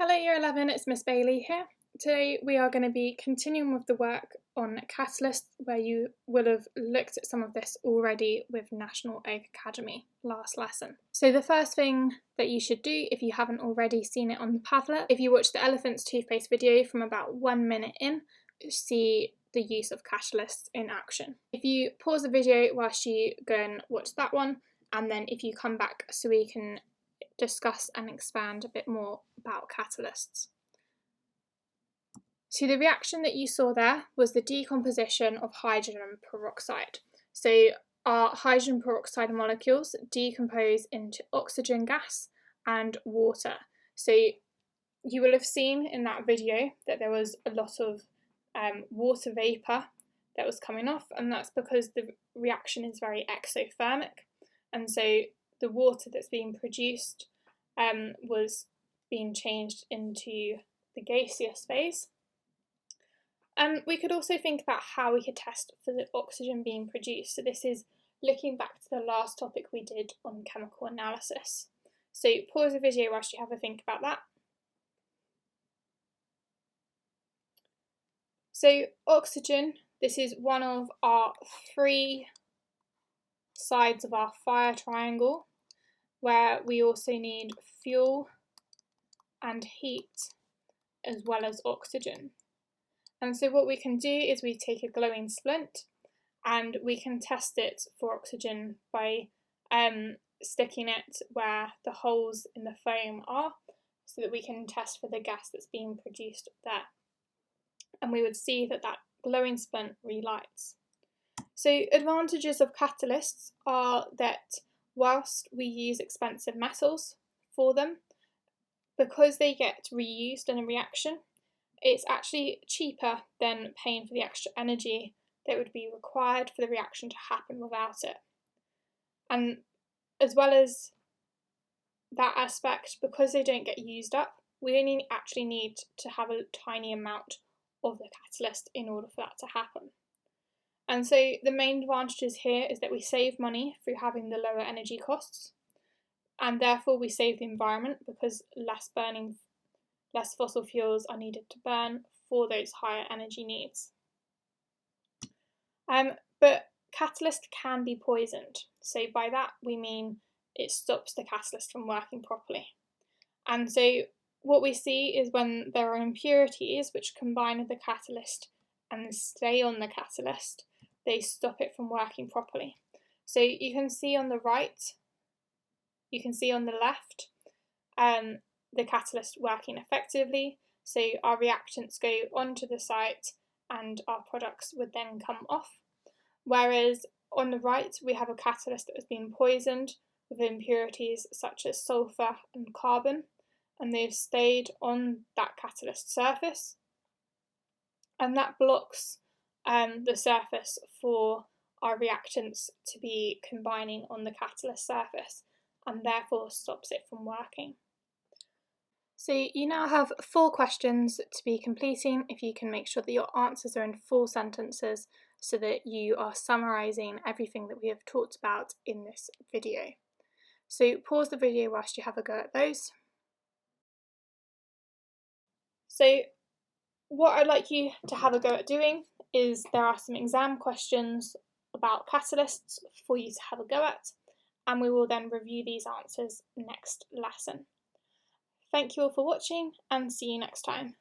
Hello Year 11, it's Miss Bailey here. Today we are going to be continuing with the work on catalysts, where you will have looked at some of this already with National Oak Academy last lesson. So the first thing that you should do, if you haven't already seen it on the Padlet, if you watch the Elephant's Toothpaste video from about 1 minute in, you'll see the use of catalysts in action. If you pause the video whilst you go and watch that one, and then if you come back so we can discuss and expand a bit more about catalysts. So the reaction that you saw there was the decomposition of hydrogen peroxide. So our hydrogen peroxide molecules decompose into oxygen gas and water. So you will have seen in that video that there was a lot of water vapour that was coming off, and that's because the reaction is very exothermic, and so the water that's being produced was being changed into the gaseous phase. And we could also think about how we could test for the oxygen being produced. So this is looking back to the last topic we did on chemical analysis. So pause the video whilst you have a think about that. So oxygen, this is one of our three sides of our fire triangle, where we also need fuel and heat as well as oxygen. And so what we can do is we take a glowing splint and we can test it for oxygen by sticking it where the holes in the foam are, so that we can test for the gas that's being produced there. And we would see that that glowing splint relights. So advantages of catalysts are that whilst we use expensive metals for them, because they get reused in a reaction, it's actually cheaper than paying for the extra energy that would be required for the reaction to happen without it. And as well as that aspect, because they don't get used up, we only actually need to have a tiny amount of the catalyst in order for that to happen. And so the main advantages here is that we save money through having the lower energy costs, and therefore we save the environment because less fossil fuels are needed to burn for those higher energy needs. But catalyst can be poisoned. So by that we mean it stops the catalyst from working properly. And so what we see is when there are impurities which combine with the catalyst and stay on the catalyst, they stop it from working properly. So you can see on the right, you can see on the left, the catalyst working effectively. So our reactants go onto the site and our products would then come off. Whereas on the right, we have a catalyst that has been poisoned with impurities such as sulfur and carbon, and they've stayed on that catalyst surface, and that blocks the surface for our reactants to be combining on the catalyst surface, and therefore stops it from working. So you now have 4 questions to be completing. If you can make sure that your answers are in full sentences so that you are summarising everything that we have talked about in this video. So pause the video whilst you have a go at those. So what I'd like you to have a go at doing is there are some exam questions about catalysts for you to have a go at, and we will then review these answers next lesson. Thank you all for watching, and see you next time.